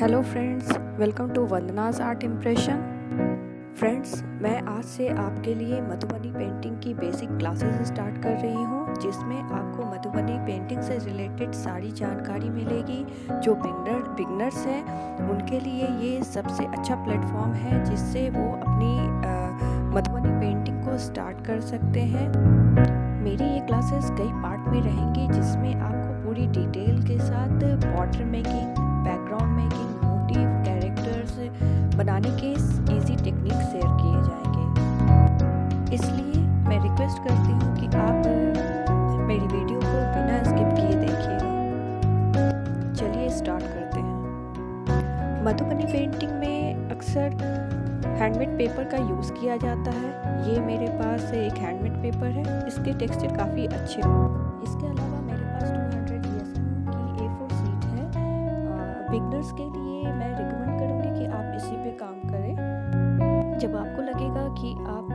Hello friends, welcome to Vandana's art impression. Friends, मैं आज से आपके लिए मधुबनी पेंटिंग की बेसिक क्लासेस स्टार्ट कर रही हूँ, जिसमें आपको मधुबनी पेंटिंग से रिलेटेड सारी जानकारी मिलेगी। जो बिगनर्स हैं उनके लिए ये सबसे अच्छा प्लेटफॉर्म है, जिससे वो अपनी मधुबनी पेंटिंग को स्टार्ट कर सकते हैं। मेरी ये क्लासेस कई पार्ट में रहेंगी, जिसमें आपको पूरी डिटेल के साथ border making, background making, motive, characters बनाने के इजी टेक्निक शेयर किए जाएंगे। इसलिए मैं रिक्वेस्ट करती हूँ कि आप मेरी वीडियो को बिना स्किप किए देखिएगा। चलिए स्टार्ट करते हैं। मधुबनी पेंटिंग में अक्सर हैंडमेड पेपर का यूज़ किया जाता है। ये मेरे पास एक हैंडमेड पेपर है, इसके टेक्सचर काफ़ी अच्छे हैं। इसके अलावा मेरे पास 200 ESM की A4 शीट है। बिगनर्स के लिए मैं रिकमेंड करूँगी कि आप इसी पे काम करें। जब आपको लगेगा कि आप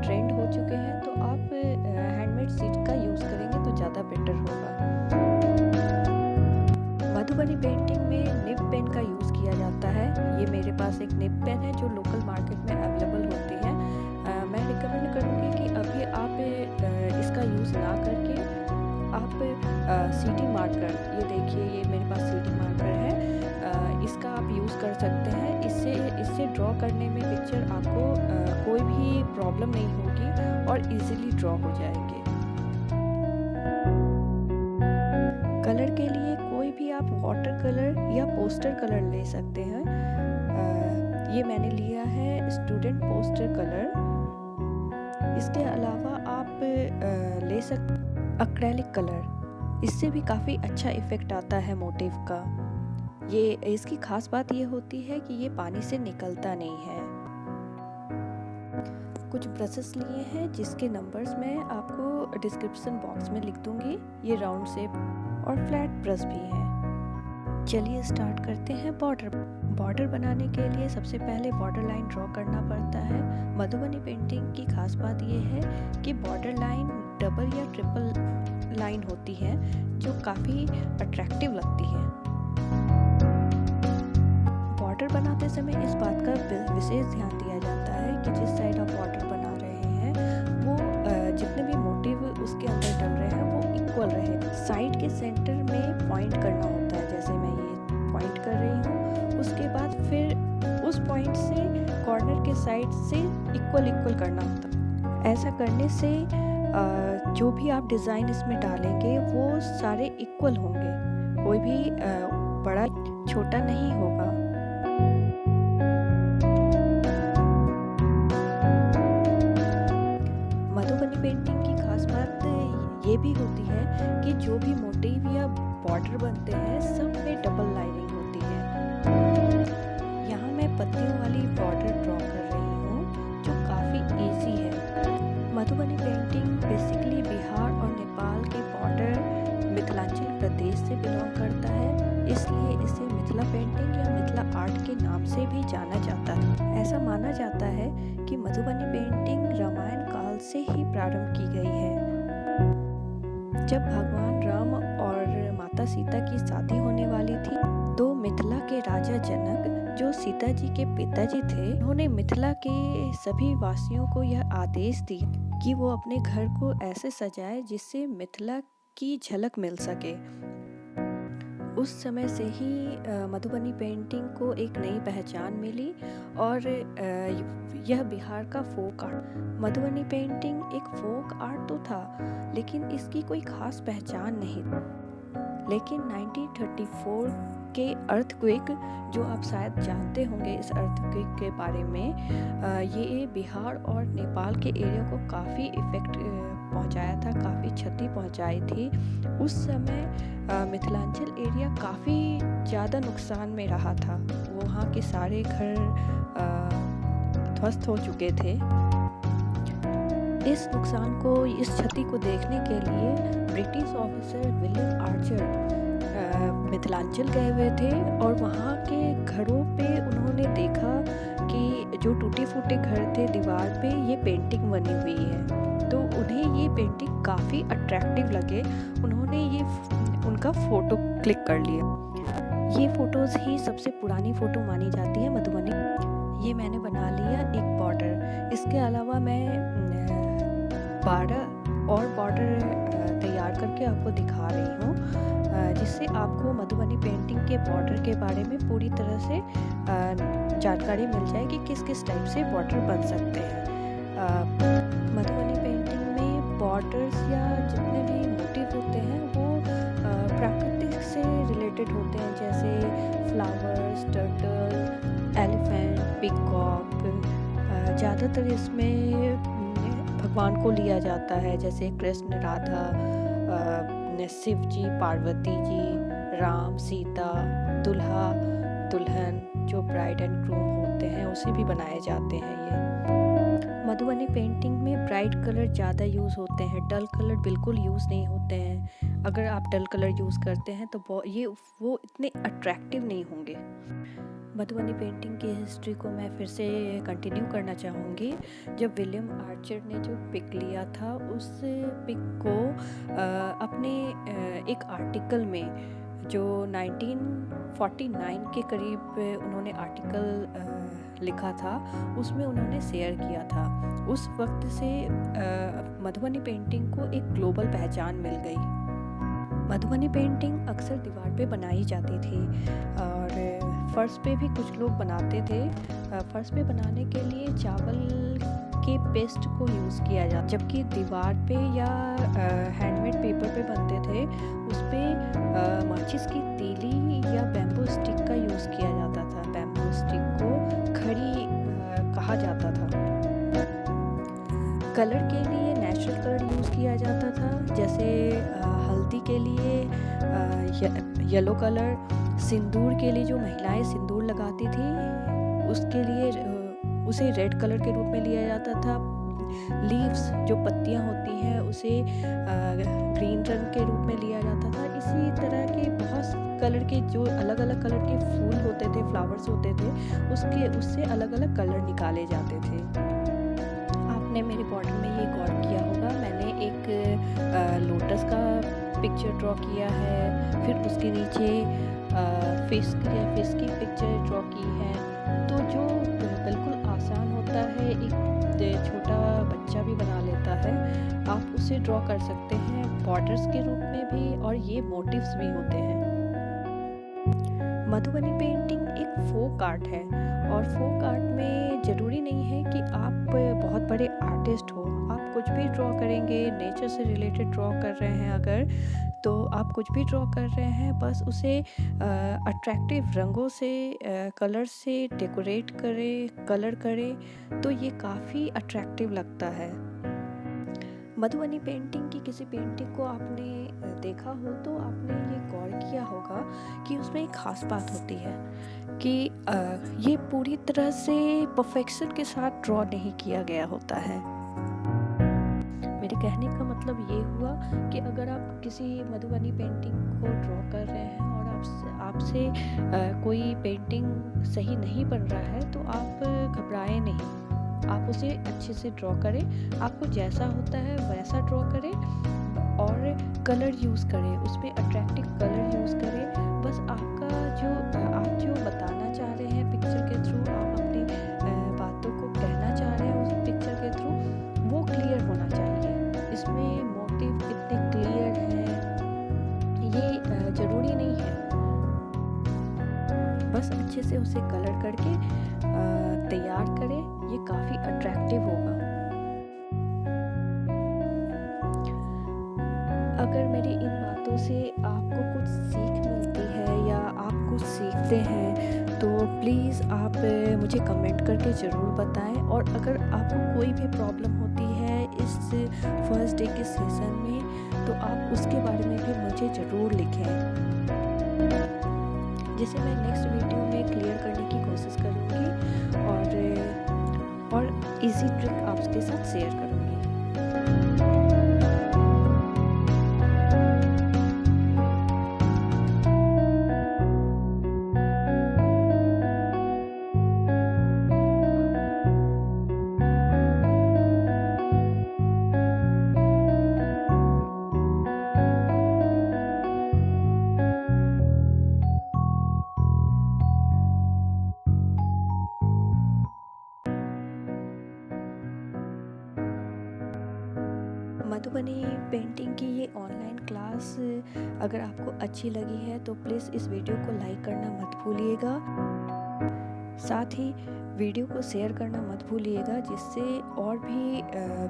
ट्रेंड हो चुके हैं तो आप हैंडमेड शीट का यूज़ करेंगे तो ज़्यादा बेटर होगा। मधुबनी पेंटिंग में निब पेन का यूज़ किया जाता है। ये मेरे पास एक निब पेन है जो लोकल मार्केट में अवेलेबल होती है। मैं रिकमेंड करूँगी कि अभी आप इसका यूज़ ना करके आप सिटी मार्कर, ये देखिए ये मेरे पास सिटी मार्कर है, इसका आप यूज़ कर सकते हैं। इससे ड्रॉ करने में पिक्चर आपको कोई भी प्रॉब्लम नहीं होगी और इजीली ड्रॉ हो जाएंगे। कलर के लिए कोई भी आप वाटर कलर या पोस्टर कलर ले सकते हैं। ये मैंने लिया है स्टूडेंट पोस्टर कलर। इसके अलावा आप ले सकते एक्रेलिक कलर, इससे भी काफ़ी अच्छा इफ़ेक्ट आता है मोटिव का। ये इसकी ख़ास बात ये होती है कि ये पानी से निकलता नहीं है। कुछ ब्रशेस लिए हैं जिसके नंबर्स मैं आपको डिस्क्रिप्शन बॉक्स में लिख दूंगी। ये राउंड शेप और फ्लैट ब्रश भी है। चलिए स्टार्ट करते हैं। बॉर्डर बनाने के लिए सबसे पहले बॉर्डर लाइन ड्रॉ करना पड़ता है। मधुबनी पेंटिंग की खास बात यह है कि बॉर्डर लाइन डबल या ट्रिपल लाइन होती है, जो काफ़ी अट्रैक्टिव लगती है। बॉर्डर बनाते समय इस बात का विशेष ध्यान दिया जाता है कि जिस साइड आप बॉर्डर बना रहे हैं वो जितने भी मोटिव उसके अंदर डल रहे हैं वो इक्वल रहे। साइड के सेंटर में पॉइंट करना होता है, जैसे मैं ये पॉइंट कर रही हूँ। उसके बाद फिर उस पॉइंट से कॉर्नर के साइड से इक्वल करना होता है। ऐसा करने से जो भी आप डिज़ाइन इसमें डालेंगे वो सारे इक्वल होंगे, कोई भी बड़ा छोटा नहीं होगा। मधुबनी पेंटिंग की खास बात ये भी होती है कि जो भी मोटिव या बॉर्डर बनते हैं सब में डबल लाइनिंग होती है। यहाँ मैं पत्तियों वाली बॉर्डर ड्रॉ कर रही हूँ जो काफ़ी इजी है। मधुबनी पेंटिंग बेसिकली बिहार और नेपाल के बॉर्डर मिथिलांचल प्रदेश से बिलोंग करता है, इसलिए इसे मिथिला पेंटिंग या मिथिला आर्ट के नाम से भी जाना जाता है। ऐसा माना जाता है कि मधुबनी पेंटिंग रामायण काल से ही प्रारंभ की गई है, जब भगवान राम और माता सीता की शादी होने वाली थी। तो मिथिला के राजा जनक, जो सीता जी के पिताजी थे, उन्होंने मिथिला के सभी वासियों को यह आदेश दिया कि वो अपने घर को ऐसे सजाए जिससे मिथिला की झलक मिल सके। उस समय से ही मधुबनी पेंटिंग को एक नई पहचान मिली और यह बिहार का फोक आर्ट। मधुबनी पेंटिंग एक फोक आर्ट तो था, लेकिन इसकी कोई खास पहचान नहीं। लेकिन 1934 के अर्थक्वेक, जो आप शायद जानते होंगे इस अर्थक्वेक के बारे में, ये बिहार और नेपाल के एरिया को काफ़ी इफ़ेक्ट पहुंचाया था, काफ़ी क्षति पहुंचाई थी। उस समय मिथिलांचल एरिया काफ़ी ज़्यादा नुकसान में रहा था। वहाँ के सारे घर ध्वस्त हो चुके थे। इस नुकसान को, इस क्षति को देखने के लिए British officer William Archer Mithilanchal गए हुए थे और वहाँ के घरों पे उन्होंने देखा कि जो टूटे फूटे घर थे, दीवार पे ये पेंटिंग बनी हुई है। तो उन्हें ये पेंटिंग काफ़ी अट्रैक्टिव लगे। उन्होंने ये उनका फ़ोटो क्लिक कर लिया। ये फ़ोटोज़ ही सबसे पुरानी फ़ोटो मानी जाती है मधुबनी। ये मैंने बना लिया एक बॉर्डर। इसके अलावा मैं 12 और बॉर्डर तैयार करके आपको दिखा रही हूँ, जिससे आपको मधुबनी पेंटिंग के बॉर्डर के बारे में पूरी तरह से जानकारी मिल जाएगी किस किस टाइप से बॉर्डर बन सकते हैं। मधुबनी पेंटिंग में बॉर्डर्स या जितने भी मोटिव होते हैं वो प्राकृतिक से रिलेटेड होते हैं, जैसे फ्लावर्स, टर्टल, एलिफेंट, पीकॉक। ज़्यादातर इसमें भगवान को लिया जाता है, जैसे कृष्ण, राधा, शिव जी, पार्वती जी, राम, सीता, दुल्हा, दुल्हन, जो ब्राइड एंड ग्रूम होते हैं उसे भी बनाए जाते हैं। ये मधुबनी पेंटिंग में ब्राइट कलर ज़्यादा यूज़ होते हैं, डल कलर बिल्कुल यूज़ नहीं होते हैं। अगर आप डल कलर यूज़ करते हैं तो वो इतने अट्रैक्टिव नहीं होंगे। मधुबनी पेंटिंग की हिस्ट्री को मैं फिर से कंटिन्यू करना चाहूँगी। जब विलियम आर्चर ने जो पिक लिया था, उस पिक को अपने एक आर्टिकल में, जो 1949 के करीब उन्होंने आर्टिकल लिखा था, उसमें उन्होंने शेयर किया था। उस वक्त से मधुबनी पेंटिंग को एक ग्लोबल पहचान मिल गई। मधुबनी पेंटिंग अक्सर दीवार पे बनाई जाती थी और फर्श पे भी कुछ लोग बनाते थे। फर्श पे बनाने के लिए चावल के पेस्ट को यूज़ किया जाता, जबकि दीवार पे या हैंडमेड पेपर पे बनते थे उस पे माचिस की तीली या बैम्बू स्टिक का यूज़ किया जाता था। बैम्बू स्टिक को खड़ी कहा जाता था। कलर के लिए नेचुरल कलर यूज़ किया जाता था, जैसे हल्दी के लिए येलो कलर, सिंदूर के लिए जो महिलाएं सिंदूर लगाती थी उसके लिए उसे रेड कलर के रूप में लिया जाता था। लीव्स, जो पत्तियां होती हैं, उसे ग्रीन रंग के रूप में लिया जाता था। इसी तरह के बहुत कलर के, जो अलग अलग कलर के फूल होते थे, फ्लावर्स होते थे, उससे अलग अलग कलर निकाले जाते थे। आपने मेरे बॉर्डर में ये गौर किया होगा, मैंने एक लोटस का पिक्चर ड्रॉ किया है, फिर उसके नीचे फिश की पिक्चर ड्रॉ की है। तो जो बिल्कुल आसान होता है, एक छोटा बच्चा भी बना लेता है, आप उसे ड्रॉ कर सकते हैं बॉर्डर्स के रूप में भी, और ये मोटिव्स भी होते हैं। मधुबनी पेंटिंग एक फोक आर्ट है, और फोक आर्ट में ज़रूरी नहीं है कि आप बहुत बड़े आर्टिस्ट हो। आप कुछ भी ड्रॉ करेंगे, नेचर से रिलेटेड ड्रॉ कर रहे हैं अगर, तो आप कुछ भी ड्रॉ कर रहे हैं, बस उसे अट्रैक्टिव रंगों से, कलर से डेकोरेट करें, कलर करें, तो ये काफ़ी अट्रैक्टिव लगता है। मधुबनी पेंटिंग की किसी पेंटिंग को आपने देखा हो तो आपने ये गौर किया होगा कि उसमें एक खास बात होती है कि ये पूरी तरह से परफेक्शन के साथ ड्रॉ नहीं किया गया होता है। मेरे कहने का मतलब ये हुआ कि अगर आप किसी मधुबनी पेंटिंग को ड्रॉ कर रहे हैं और आपसे कोई पेंटिंग सही नहीं बन रहा है, तो आप घबराएं नहीं, आप उसे अच्छे से ड्रॉ करें। आपको जैसा होता है वैसा ड्रॉ करें और कलर यूज़ करें, उसमें अट्रैक्टिव कलर यूज़ करें। बस आपका आप जो बताना चाह रहे हैं पिक्चर के थ्रू, आप अपनी बातों को कहना चाह रहे हैं उस पिक्चर के थ्रू, वो क्लियर होना चाहिए। इसमें मोटिव कितने क्लियर हैं ये ज़रूरी नहीं है, बस अच्छे से उसे कलर करके तैयार करें, ये काफ़ी अट्रैक्टिव होगा। अगर मेरी इन बातों से आपको कुछ सीख मिलती है या आप कुछ सीखते हैं, तो प्लीज़ आप मुझे कमेंट करके ज़रूर बताएं। और अगर आपको कोई भी प्रॉब्लम होती है इस फर्स्ट डे के सेशन में, तो आप उसके बारे में भी मुझे ज़रूर लिखें, जिसे मैं नेक्स्ट वीडियो में क्लियर करने की कोशिश करूँगी और इजी ट्रिक आपके साथ शेयर करूँगी। मधुबनी पेंटिंग की ये ऑनलाइन क्लास अगर आपको अच्छी लगी है तो प्लीज़ इस वीडियो को लाइक करना मत भूलिएगा। साथ ही वीडियो को शेयर करना मत भूलिएगा, जिससे और भी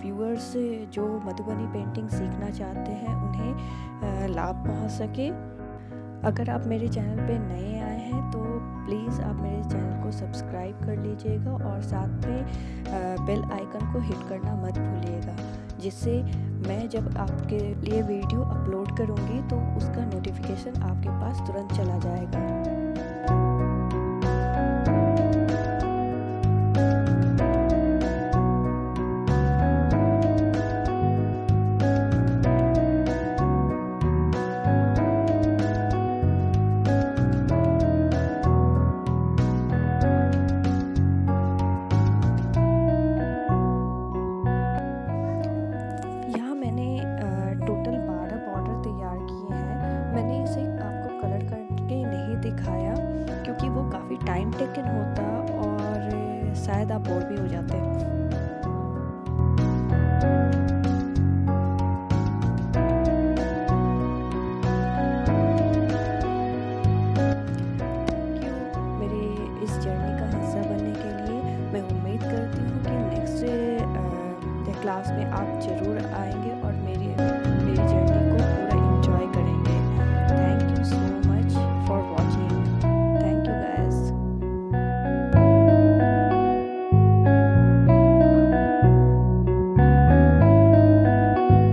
व्यूअर्स जो मधुबनी पेंटिंग सीखना चाहते हैं उन्हें लाभ पहुंच सके। अगर आप मेरे चैनल पे नए आए हैं तो प्लीज़ आप मेरे चैनल को सब्सक्राइब कर लीजिएगा और साथ में बेल आइकन को हिट करना मत भूलिएगा, जिससे मैं जब आपके लिए वीडियो अपलोड करूँगी तो उसका नोटिफिकेशन आपके पास तुरंत चला जाएगा। टोटल 12 बॉर्डर तैयार किए हैं। मैंने इसे आपको कलर करके नहीं दिखाया क्योंकि वो काफ़ी टाइम टेकन होता और शायद आप बोर भी हो जाते हैं। मेरे इस जर्नी का हिस्सा बनने के लिए मैं उम्मीद करती हूँ कि नेक्स्ट क्लास में आप ज़रूर आएंगे और मेरी